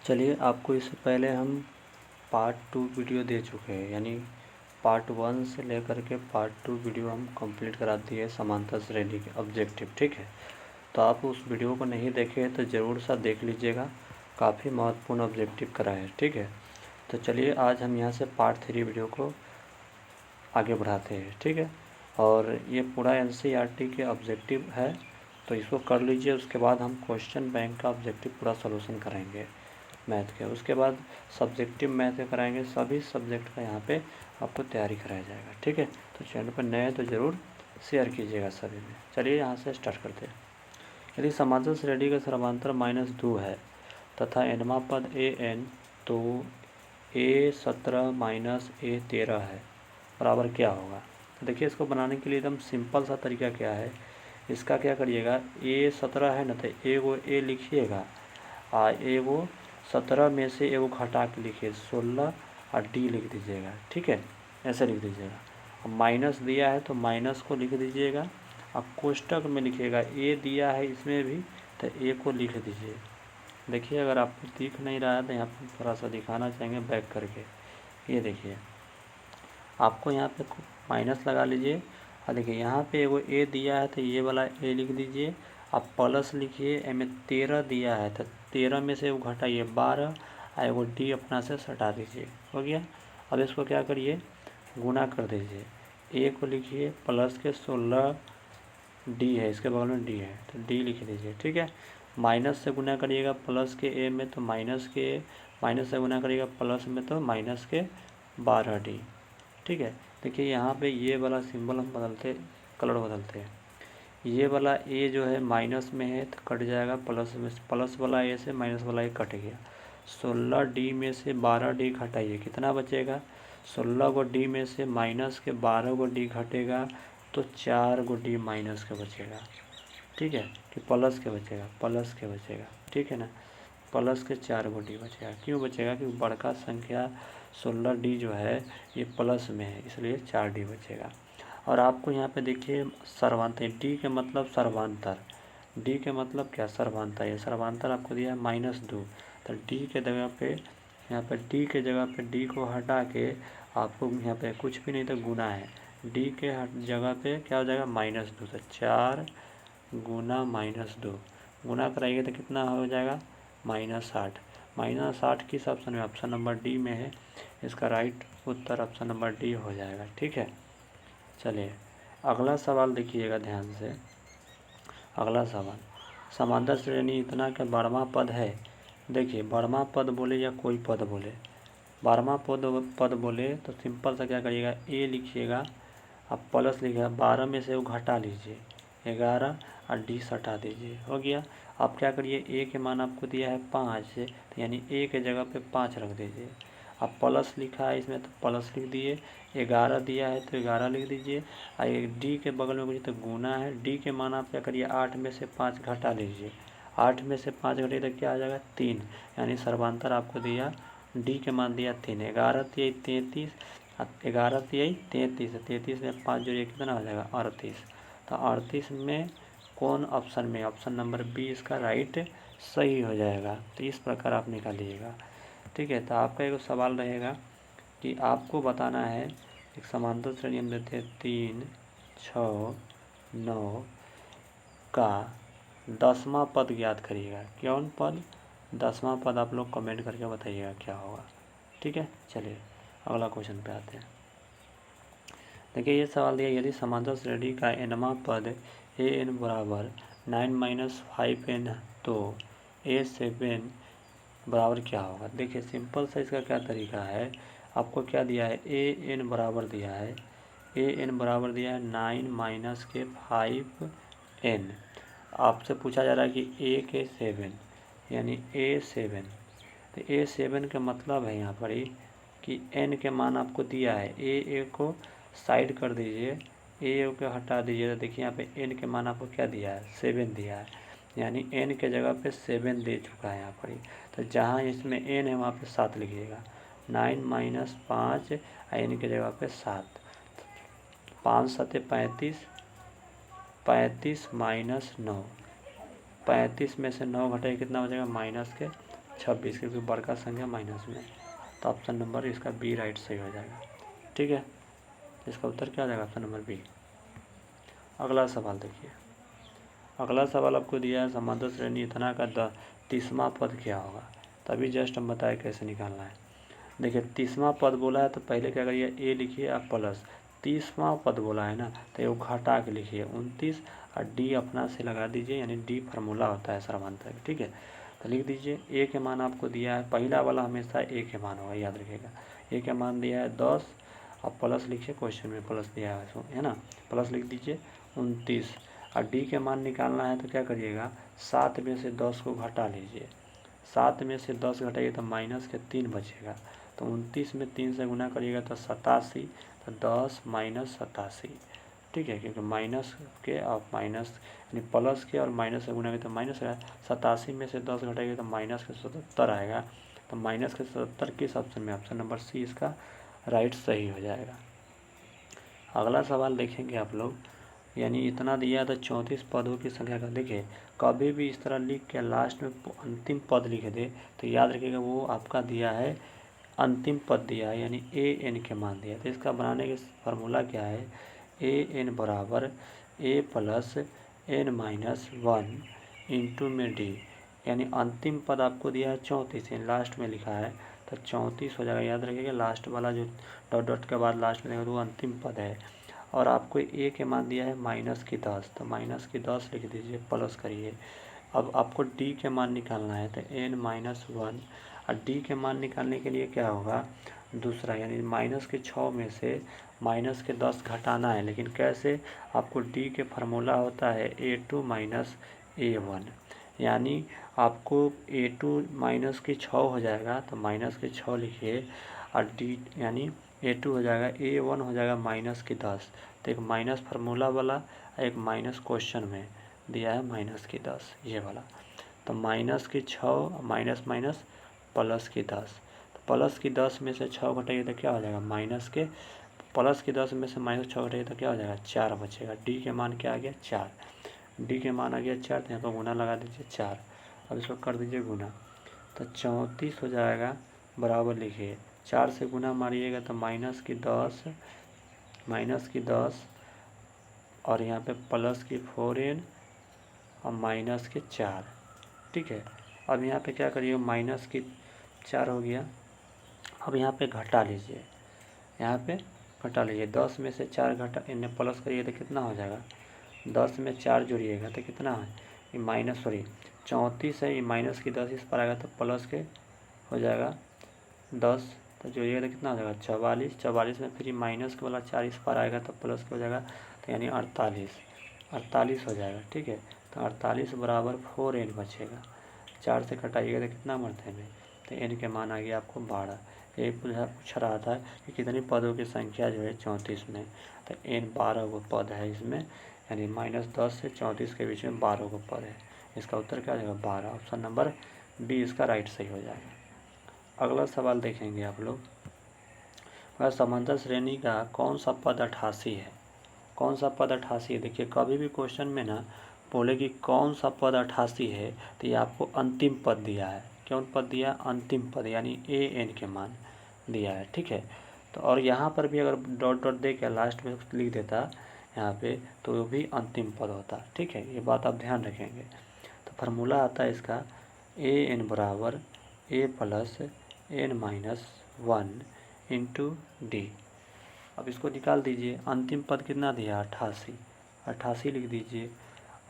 चलिए, आपको इससे पहले हम पार्ट 2 वीडियो दे चुके हैं, यानी पार्ट 1 से लेकर के पार्ट 2 वीडियो हम कंप्लीट करा दिए समांतर श्रेणी के ऑब्जेक्टिव। ठीक है, तो आप उस वीडियो को नहीं देखे तो ज़रूर सा देख लीजिएगा, काफ़ी महत्वपूर्ण ऑब्जेक्टिव करा है। ठीक है, तो चलिए आज हम यहाँ से पार्ट 3 वीडियो को आगे बढ़ाते हैं। ठीक है, और ये पूरा NCERT के ऑब्जेक्टिव है, तो इसको कर लीजिए। उसके बाद हम क्वेश्चन बैंक का ऑब्जेक्टिव पूरा सॉल्यूशन करेंगे मैथ के। उसके बाद सब्जेक्टिव मैथ के कराएंगे, सभी सब्जेक्ट का यहाँ पे आपको तैयारी कराया जाएगा। ठीक है, तो चैनल पर नए तो ज़रूर शेयर कीजिएगा सभी में। चलिए यहाँ से स्टार्ट करते हैं। यदि समांतर श्रेणी का सर्वांतर -2 है तथा nवा पद an, तो a17 - a13 है, बराबर क्या होगा। तो देखिए, इसको बनाने के लिए एकदम सिंपल सा तरीका क्या है, इसका क्या करिएगा, a17 है ना, तो एगो a लिखिएगा एगो 17 में से एगो घटा के लिखिए 16 और डी लिख दीजिएगा। ठीक है, ऐसे लिख दीजिएगा। अब माइनस दिया है तो माइनस को लिख दीजिएगा। अब कोष्टक में लिखिएगा ए दिया है इसमें भी, तो ए को लिख दीजिए। देखिए, अगर आपको दिख नहीं रहा है तो यहाँ पर थोड़ा सा दिखाना चाहेंगे बैक करके। ये देखिए, आपको यहाँ पे माइनस लगा लीजिए और देखिए यहाँ पे एगो ए दिया है तो ये वाला ए लिख दीजिए। अब प्लस लिखिए, ए में 13 दिया है तो 13 में से एगो घटाइए 12 और एगो डी अपना से सटा दीजिए। हो गया। अब इसको क्या करिए, गुना कर दीजिए। ए को लिखिए प्लस के 16, डी है इसके बगल में डी है तो डी लिख दीजिए। ठीक है, माइनस से गुना करिएगा प्लस के ए में तो माइनस के, माइनस से गुना करिएगा प्लस में तो माइनस के 12 डी। ठीक है, देखिए यहाँ पे ये वाला सिंबल हम बदलते, कलर बदलते हैं। ये वाला ए जो है माइनस में है तो कट जाएगा प्लस में, प्लस वाला ए से माइनस वाला ए कट गया। 16 डी में से 12 डी घटाइए, कितना बचेगा, 16 को डी में से माइनस के 12 को डी घटेगा तो 4 को डी माइनस के बचेगा। ठीक है, कि प्लस के बचेगा, प्लस के बचेगा। ठीक है ना, प्लस के 4 को डी बचेगा। क्यों बचेगा, क्योंकि बड़का संख्या 16 डी जो है ये प्लस में है, इसलिए 4 डी बचेगा। और आपको यहाँ पे देखिए सर्वांतर, डी के मतलब सर्वांतर, डी के मतलब क्या, सर्वांतर। ये सर्वांतर आपको दिया है -2, तो डी के जगह पे, यहाँ पे डी के जगह पे डी को हटा के आपको यहाँ पे कुछ भी नहीं तो गुना है, डी के जगह पे क्या हो जाएगा -2, तो 4 गुना -2 गुना कराइए तो कितना हो जाएगा -8। -8 किस ऑप्शन में, ऑप्शन नंबर डी में है। इसका राइट उत्तर ऑप्शन नंबर डी हो जाएगा। ठीक है, चलिए अगला सवाल देखिएगा ध्यान से। अगला सवाल, समांतर श्रेणी इतना का 12वां पद है। देखिए 12वां पद बोले या कोई पद बोले, 12वां पद बोले तो सिंपल सा क्या करिएगा, ए लिखिएगा, अब प्लस लिखिएगा, 12 में से वो घटा लीजिए 11 और डी सटा दीजिए। हो गया। अब क्या करिए, ए के मान आपको दिया है 5 से, तो यानी ए के जगह पे 5 रख दीजिए। अब प्लस लिखा है इसमें तो प्लस लिख दिए, 11 दिया है तो 11 लिख दीजिए। और एक डी के बगल में मुझे तो गुना है, डी के मान आप क्या करिए 8 में से 5 घटा लीजिए। 8 में से 5 घटे तो क्या आ जाएगा 3, यानी सर्वांतर आपको दिया, डी के मान दिया 3। 11 तिहाई 33, 11 तिहाई 33, 33 में 5 जोड़िए कितना हो जाएगा 38। तो 38 में कौन ऑप्शन में, ऑप्शन नंबर बी इसका राइट सही हो जाएगा। तो इस प्रकार आप निकालिएगा। ठीक है, तो आपका एक सवाल रहेगा कि आपको बताना है, एक समांतर श्रेणी हम देते हैं 3, 6, 9 का 10वां पद ज्ञात करिएगा। कौन पद, 10वां पद आप लोग कमेंट करके बताइएगा क्या होगा। ठीक है, चलिए अगला क्वेश्चन पे आते हैं। देखिए ये सवाल दिया, यदि समांतर श्रेणी का nवां पद an बराबर 9 - 5n तो a7 बराबर क्या होगा। देखिए सिंपल सा इसका क्या तरीका है, आपको क्या दिया है, an बराबर दिया है, an बराबर दिया है 9 - के 5n। आपसे पूछा जा रहा है कि a के 7, यानी a7, तो a7 का मतलब है यहाँ पर ही कि n के मान आपको दिया है, a को साइड कर दीजिए, a को हटा दीजिए, तो देखिए यहाँ पे n के मान आपको क्या दिया है 7 दिया है, यानी n के जगह पे 7 दे चुका है यहाँ पर ही। तो जहाँ इसमें n है वहाँ पे 7 लिखिएगा, 9 - 5 n के जगह पे 7, 5 × 7 = 35, 35 - 9, 35 में से 9 घटाइए कितना हो जाएगा -के 26, क्योंकि बड़का संख्या माइनस में। तो ऑप्शन नंबर इसका बी राइट सही हो जाएगा। ठीक है, इसका उत्तर क्या हो जाएगा? Option number B. अगला सवाल देखिए। अगला सवाल आपको दिया है समांतर श्रेणी इतना का 30वां पद क्या होगा। तभी जस्ट हम बताए कैसे निकालना है। देखिए 30वां पद बोला है तो पहले क्या करिए, ए लिखिए आप प्लस 30वां पद बोला है ना, तो ये घटा के लिखिए 29 और डी अपना से लगा दीजिए, यानी डी फार्मूला होता है समांतर। ठीक है, तो लिख दीजिए ए के मान आपको दिया है, पहला वाला हमेशा ए के मान होगा, याद रखिएगा। ए के मान दिया है 10 और प्लस लिखिए, क्वेश्चन में प्लस दिया है ना, प्लस लिख दीजिए 29 और डी के मान निकालना है तो क्या करिएगा, 7 में से 10 को घटा लीजिए। 7 में से 10 घटाइए तो माइनस के 3 बचेगा, तो 29 में 3 से गुना करिएगा तो 87, तो 10 माइनस 87। ठीक है, क्योंकि माइनस के और माइनस यानी प्लस के और माइनस से गुना करें तो माइनस आएगा। 87 में से 10 घटाएगा तो माइनस के 77 आएगा। तो माइनस के 77 किस ऑप्शन में? ऑप्शन नंबर सी इसका राइट सही हो जाएगा। अगला सवाल देखेंगे आप लोग, यानी इतना दिया था 34 पदों की संख्या का। देखिए कभी भी इस तरह लिख के लास्ट में अंतिम पद लिख दे तो याद रखिएगा वो आपका दिया है अंतिम पद दिया है, यानी ए एन के मान दिया। तो इसका बनाने के फार्मूला क्या है, ए एन बराबर A plus N minus 1 into में डी, यानी अंतिम पद आपको दिया है 34, लास्ट में लिखा है तो 34 हो जाएगा। याद रखिएगा लास्ट वाला जो डॉट डॉट के बाद लास्ट में देगा वो अंतिम पद है। और आपको ए के मान दिया है माइनस की 10, तो माइनस की 10 लिख दीजिए, प्लस करिए। अब आपको डी के मान निकालना है तो एन माइनस 1, और डी के मान निकालने के लिए क्या होगा, दूसरा यानी माइनस के 6 में से माइनस के 10 घटाना है। लेकिन कैसे, आपको डी के फार्मूला होता है A2 माइनस A1, यानी आपको A2 माइनस के 6 हो जाएगा तो माइनस के 6 लिखिए, और डी यानी A2 हो जाएगा, A1 हो जाएगा माइनस की 10। तो एक माइनस फार्मूला वाला, एक माइनस क्वेश्चन में दिया है माइनस की 10 ये वाला। तो माइनस की 6 माइनस माइनस प्लस की 10, तो प्लस की 10 में से 6 घटाइए तो क्या हो जाएगा, माइनस के प्लस की 10 में से माइनस 6 घटाइए तो क्या हो जाएगा, 4 बचेगा। डी के मान क्या आ गया, 4। डी के मान आ गया 4, तो यहाँ पर गुना लगा दीजिए 4। अब इसको कर दीजिए गुना, तो 34 हो जाएगा, बराबर लिखिए 4 से गुना मारिएगा तो माइनस की 10 और यहाँ पे प्लस की 4n और माइनस के 4। ठीक है, अब यहाँ पे क्या करिए, माइनस की 4 हो गया। अब यहाँ पे घटा लीजिए, यहाँ पे घटा लीजिए, 10 में से 4 घटा इन्हें प्लस करिए तो कितना हो जाएगा, 10 में 4 जोड़िएगा तो कितना है, ये माइनस 34 है, ये माइनस की 10 इस पर आएगा तो प्लस के हो जाएगा 10, तो जोड़िएगा तो कितना हो जाएगा 44 में फिर ये माइनस के वाला 4 इस पर आएगा तो प्लस के हो जाएगा, तो यानी 48 हो जाएगा। ठीक है, तो 48 बराबर 4n बचेगा। 4 से घटाइएगा तो कितना बढ़ते हैं, तो n के मान आ गया आपको 12। ये पूछ रहा था कि कितनी पदों की संख्या जो है 34 में, तो n 12 गो पद है इसमें, यानी -10 से 34 के बीच में 12 गो पद है। इसका उत्तर क्या हो जाएगा, 12। ऑप्शन नंबर बी इसका राइट सही हो जाएगा। अगला सवाल देखेंगे आप लोग, वह समांतर श्रेणी का कौन सा पद 88 है, कौन सा पद 88 है। देखिए कभी भी क्वेश्चन में ना बोले कि कौन सा पद 88 है तो ये आपको अंतिम पद दिया है। कौन पद दिया, अंतिम पद, यानी an के मान दिया है। ठीक है, तो और यहाँ पर भी अगर डॉट डॉट दे के लास्ट में लिख देता यहाँ पे तो वो भी अंतिम पद होता। ठीक है, ये बात आप ध्यान रखेंगे। तो फार्मूला आता है इसका an बराबर a plus n minus 1 into D. अब इसको निकाल दीजिए, अंतिम पद कितना दिया 88 लिख दीजिए,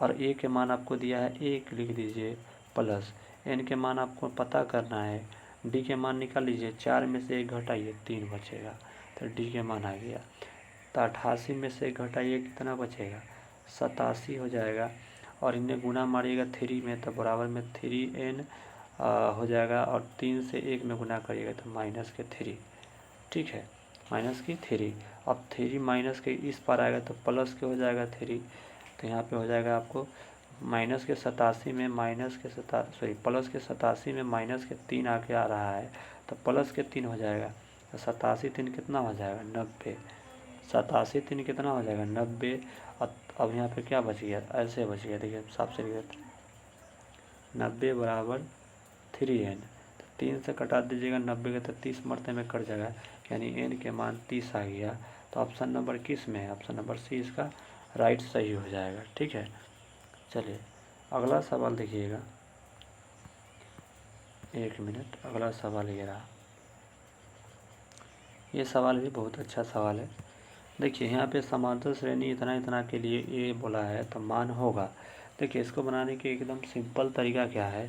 और ए के मान आपको दिया है 1 लिख दीजिए, प्लस एन के मान आपको पता करना है, डी के मान निकाल लीजिए, 4 में से 1 घटाइए 3 बचेगा, तो डी के मान आ गया। तो 88 में से 1 घटाइए कितना बचेगा, 87 हो जाएगा, और इन्हें गुना मारिएगा 3 में तो बराबर में 3n हो जाएगा, और 3 से 1 में गुना करिएगा तो माइनस के 3। ठीक है, माइनस की 3। अब 3 माइनस के इस पर आएगा तो प्लस के हो जाएगा 3, तो यहाँ पे हो जाएगा आपको माइनस के 87 में प्लस के 87 में माइनस के 3 आके आ रहा है, तो प्लस के 3 हो जाएगा, तो 87 3 कितना हो जाएगा 90। 87 3 कितना हो जाएगा 90। अब यहाँ पे क्या बच गया, ऐसे बच गया, देखिए साफ से लिख देते 90 बराबर 3n, 3 से कटा दीजिएगा 90 के, तो 30 मरते में कट जाएगा, यानी n के मान 30 आ गया। तो ऑप्शन नंबर किस में है? ऑप्शन नंबर सी इसका राइट सही हो जाएगा। ठीक है, चलिए अगला सवाल देखिएगा, 1 मिनट। अगला सवाल ये रहा, ये सवाल भी बहुत अच्छा सवाल है। देखिए यहाँ पे समांतर श्रेणी इतना इतना के लिए ए बोला है तो मान होगा। देखिए इसको बनाने के एकदम सिंपल तरीका क्या है,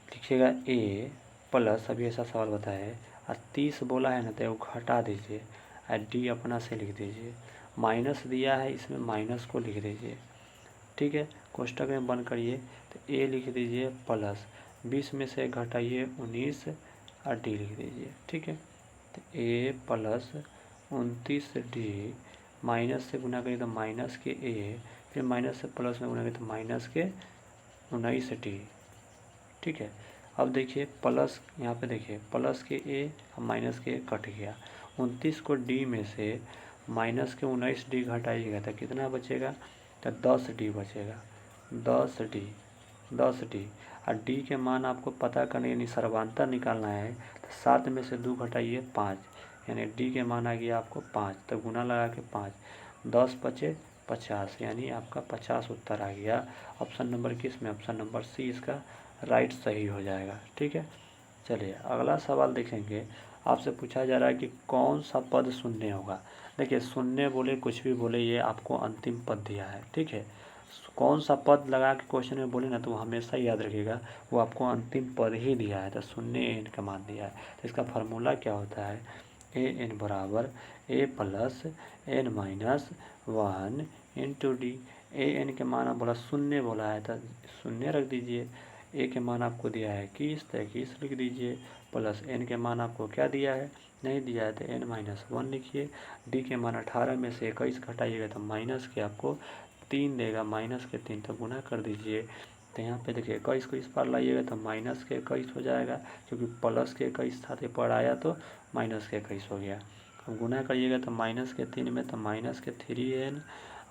लिखिएगा ए प्लस, अभी ऐसा सवाल बताया है और 30 बोला है ना, तो वो घटा दीजिए और डी अपना से लिख दीजिए। माइनस दिया है, इसमें माइनस को लिख दीजिए। ठीक है, कोष्टक में बंद करिए, तो ए लिख दीजिए प्लस 20 में से घटाइए 19 और डी लिख दीजिए। ठीक है, तो ए प्लस 29 डी, माइनस से गुना करिए तो माइनस के ए, फिर माइनस से प्लस में गुना करिए तो माइनस के 19 डी। ठीक है, अब देखिए प्लस, यहाँ पे देखिए प्लस के ए और माइनस के ए कट गया। 29 को डी में से माइनस के 19 डी घटाइएगा तो कितना बचेगा? तो 10 डी बचेगा। 10 डी, 10 डी और डी के मान आपको पता करने यानी सर्वांतर निकालना है, तो 7 में से 2 घटाइए 5, यानी डी के मान आ गया आपको 5। तो गुना लगा के 5, 10 बचे 50, यानी आपका 50 उत्तर आ गया। ऑप्शन नंबर किस में? ऑप्शन नंबर सी इसका राइट सही हो जाएगा। ठीक है, चलिए अगला सवाल देखेंगे। आपसे पूछा जा रहा है कि कौन सा पद शून्य होगा। देखिए शून्य बोले कुछ भी बोले, ये आपको अंतिम पद दिया है। ठीक है, कौन सा पद लगा के क्वेश्चन में बोले ना, तो हमेशा याद रखिएगा वो आपको अंतिम पद ही दिया है। तो शून्य एन का मान दिया है, तो इसका फार्मूला क्या होता है? ए एन बराबर A plus N minus 1 into D. A N के मान आप बोला शून्य बोला है, तो शून्य रख दीजिए। ए के मान आपको दिया है 21, तो 21 लिख दीजिए, प्लस एन के मान आपको क्या दिया है? नहीं दिया है, तो एन माइनस 1 लिखिए। डी के मान 18 में से 21 घटाइएगा तो माइनस के आपको 3 देगा, माइनस के 3, तो गुना कर दीजिए। तो यहाँ पे देखिए 21 को इस पार लाइएगा तो माइनस के 21 हो जाएगा, क्योंकि प्लस के 21 था तो पर आया तो माइनस के 21 हो गया। अब गुना करिएगा तो माइनस के 3 में तो माइनस के 3n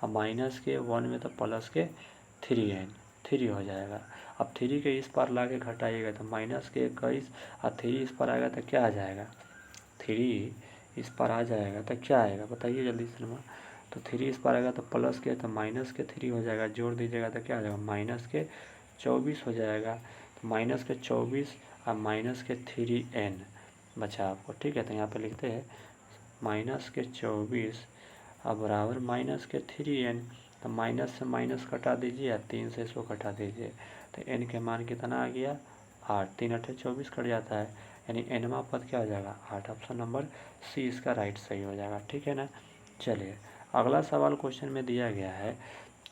और माइनस के 1 में तो प्लस के 3n, 3 हो जाएगा। अब 3 के इस पार ला के घटाइएगा तो माइनस के 21 और 3 इस पर आएगा तो क्या आ जाएगा? 3 इस पर आ जाएगा तो क्या आएगा बताइए जल्दी से नंबर। तो 3 इस पर आएगा तो प्लस के, तो माइनस के 3 हो जाएगा, जोड़ दीजिएगा तो क्या हो जाएगा? माइनस के 24 हो जाएगा। तो माइनस के 24 और माइनस के 3n बचा आपको। ठीक है, तो यहाँ पे लिखते हैं माइनस के 24 और बराबर माइनस के 3n। तो माइनस से माइनस कटा दीजिए या 3 से इसको कटा दीजिए, तो n के मान कितना आ गया? 8। 3 8 24 कट जाता है, यानी nवां पद क्या हो जाएगा? 8। ऑप्शन नंबर सी इसका राइट सही हो जाएगा। ठीक है ना, चलिए अगला सवाल क्वेश्चन में दिया गया है,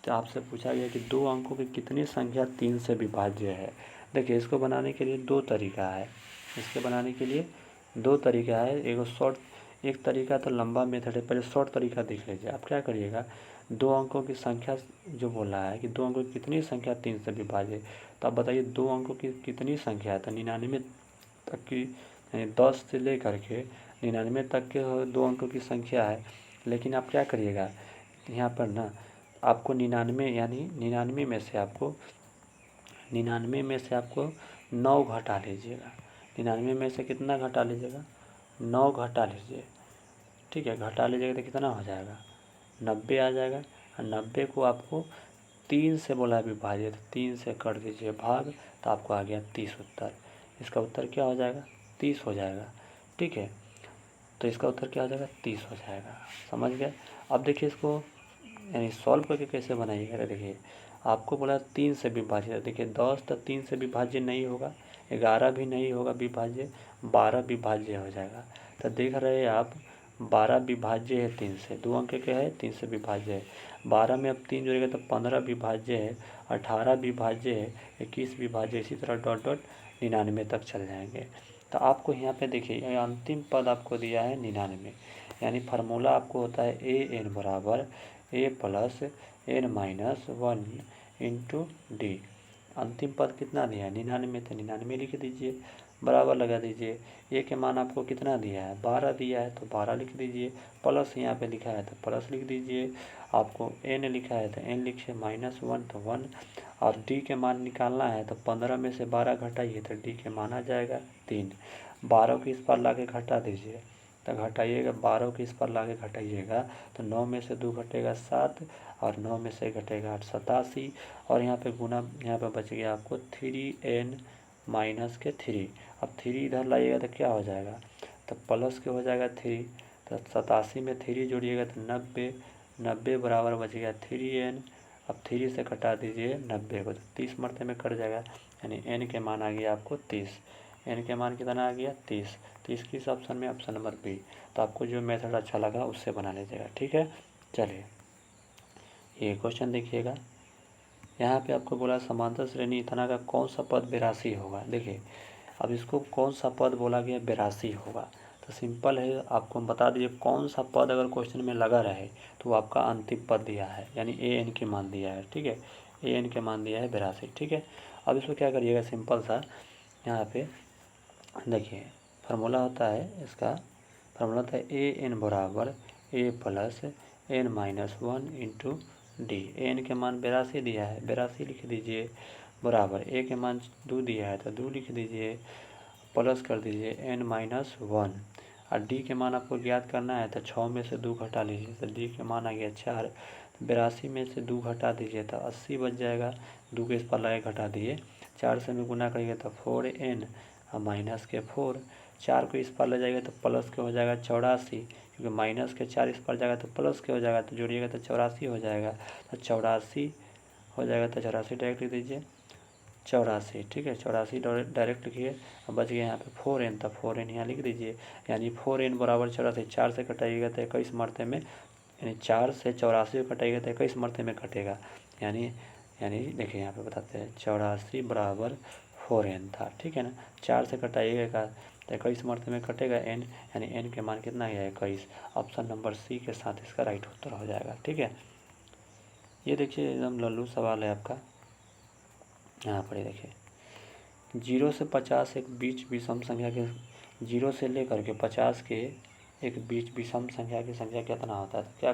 तो आपसे पूछा गया कि 2 अंकों की कितनी संख्या 3 से विभाज्य है। देखिए इसको बनाने के लिए 2 तरीका है। इसके बनाने के लिए 2 तरीका है। एक तरीका तो लंबा मेथड है, पहले शॉर्ट तरीका देख लीजिए। आप क्या करिएगा, 2 अंकों की संख्या जो बोला है कि 2 अंकों की कितनी संख्या 3 से विभाज्य, तो आप बताइए 2 अंकों की कितनी संख्या है? तो 99 तक की, यानी 10 से लेकर के 99 तक के 2 अंकों की संख्या है। लेकिन आप क्या करिएगा, यहाँ पर ना आपको 99 यानी 99 में से आपको 9 घटा लीजिएगा। 99 में से कितना घटा लीजिएगा? 9 घटा लीजिए। ठीक है, घटा लीजिएगा तो कितना हो जाएगा? 90 आ जाएगा। और 90 को आपको 3 से बोला विभाजित, 3 से कर दीजिए भाग, तो आपको आ गया 30 उत्तर। इसका उत्तर क्या हो जाएगा? 30 हो जाएगा। ठीक है, तो इसका उत्तर क्या हो जाएगा? 30 हो जाएगा। समझ गए? अब देखिए इसको यानी सॉल्व करके कैसे बनाइएगा। देखिए आपको बोला 3 से विभाजित, देखिए 10 तो 3 से विभाज्य नहीं होगा, 11 भी नहीं होगा विभाज्य, 12 विभाज्य हो जाएगा। तो देख रहे हैं आप 12 विभाज्य है 3 से, 2 अंक के है 3 से विभाज्य है। 12 में अब 3 जोड़ेगा तो 15 विभाज्य है, 18 विभाज्य है, 21 विभाज्य, इसी तरह डॉट डॉट 99 तक चल जाएंगे। तो आपको यहाँ पे देखिए अंतिम पद आपको दिया है 99, यानी फार्मूला आपको होता है ए एन बराबर A plus N minus 1 into D. अंतिम पद कितना दिया है 99, तो 99 लिख दीजिए, बराबर लगा दीजिए। ए के मान आपको कितना दिया है 12 दिया है, तो 12 लिख दीजिए, प्लस यहाँ पे लिखा है तो प्लस लिख दीजिए। आपको एन लिखा है तो एन लिखिए, -1 तो 1। और डी के मान निकालना है तो 15 में से 12 घटाइए तो डी के मान आ जाएगा 3। 12 को इस पर ला के घटा दीजिए, तो घटाइएगा 12 को इस पर ला के घटाइएगा तो 9 में से 2 घटेगा 7 और 9 में से घटेगा 8, 87। और यहाँ पे गुना, यहाँ पे बच गया आपको 3n माइनस के 3। अब 3 इधर लाइएगा तो क्या हो जाएगा, तो प्लस के हो जाएगा 3, तो 87 में 3 जोड़िएगा तो 90, 90 बराबर बच गया 3n। अब 3 से कटा दीजिए 90 को, तो 30 मरते में कट जाएगा, यानी n के मान आ गया आपको 30। n के मान कितना आ गया 30। 30 किस ऑप्शन में, ऑप्शन नंबर बी। तो आपको जो मेथड अच्छा लगा उससे बना लीजिएगा, ठीक है। चलिए ये क्वेश्चन देखिएगा, यहाँ पे आपको बोला समांतर श्रेणी इतना का कौन सा पद 82 होगा। देखिए अब इसको कौन सा पद बोला गया 82 होगा, तो सिंपल है, आपको बता दीजिए कौन सा पद अगर क्वेश्चन में लगा रहे तो वो आपका अंतिम पद दिया है, यानी ए एन के मान दिया है, ठीक है, ए एन के मान दिया है 82, ठीक है। अब इसको क्या करिएगा, सिंपल सा यहाँ पे देखिए फार्मूला होता है, इसका फार्मूला होता है ए एन बराबर A plus N minus 1 into D. N के मान 82 दिया है, 82 लिख दीजिए, बराबर ए के मान 2 दिया है तो 2 लिख दीजिए, प्लस कर दीजिए एन माइनस 1। और डी के मान आपको ज्ञात करना है तो 6 में से 2 घटा लीजिए, तो डी के मान आ गया 4। 82 में से 2 घटा दीजिए तो 80 बच जाएगा, 2 के इस पर लगे घटा दिए, 4 से में गुना करिएगा तो 4n और माइनस के 4। 4 को इस पर ले जाएगा तो प्लस के हो जाएगा 84, क्योंकि माइनस के 4 इस पर जाएगा तो प्लस के हो जाएगा, तो जोड़िएगा तो 84 हो जाएगा, तो 84 हो जाएगा, तो 84 डायरेक्ट लिख दीजिए 84, ठीक है, 84 डायरेक्ट लिखिए। अब बच गया यहाँ पे 4n, तो 4n यहाँ लिख दीजिए, यानी 4n बराबर 84। 4 से कटाइएगा तो 21 मरते में, यानी 4 से 84 को कटाइएगा तो 21 मरते में कटेगा, यानी देखिए यहाँ पे बताते हैं 84 बराबर 4n था, ठीक है ना। 4 से कटाइएगा तो 21 मरते में कटेगा n, यानी n के मान कितना है 21। ऑप्शन नंबर सी के साथ इसका राइट उत्तर हो जाएगा, ठीक है। ये देखिए एकदम लल्लू सवाल है आपका, यहाँ पर देखिए 0 से 50 एक बीच विषम संख्या के, 0 से लेकर के 50 के एक बीच विषम संख्या की संख्या कितना होता है, तो क्या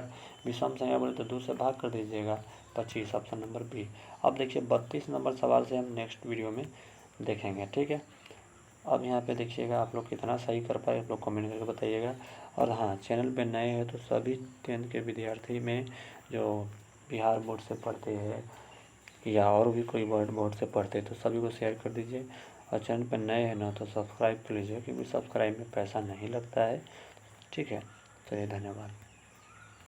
विषम संख्या बोले तो 2 से भाग कर दीजिएगा, 25, ऑप्शन नंबर बी। अब देखिए 32 नंबर सवाल से हम नेक्स्ट वीडियो में देखेंगे, ठीक है। अब यहाँ पे देखिएगा आप लोग कितना सही कर पाए, आप लोग कमेंट करके बताइएगा। और हाँ, चैनल पे नए हैं तो सभी 10th के विद्यार्थी में जो बिहार बोर्ड से पढ़ते हैं या और भी कोई बोर्ड से पढ़ते हैं तो सभी को शेयर कर दीजिए। और चैनल पर नए हैं ना तो सब्सक्राइब कर लीजिए, क्योंकि सब्सक्राइब में पैसा नहीं लगता है, ठीक है। चलिए धन्यवाद।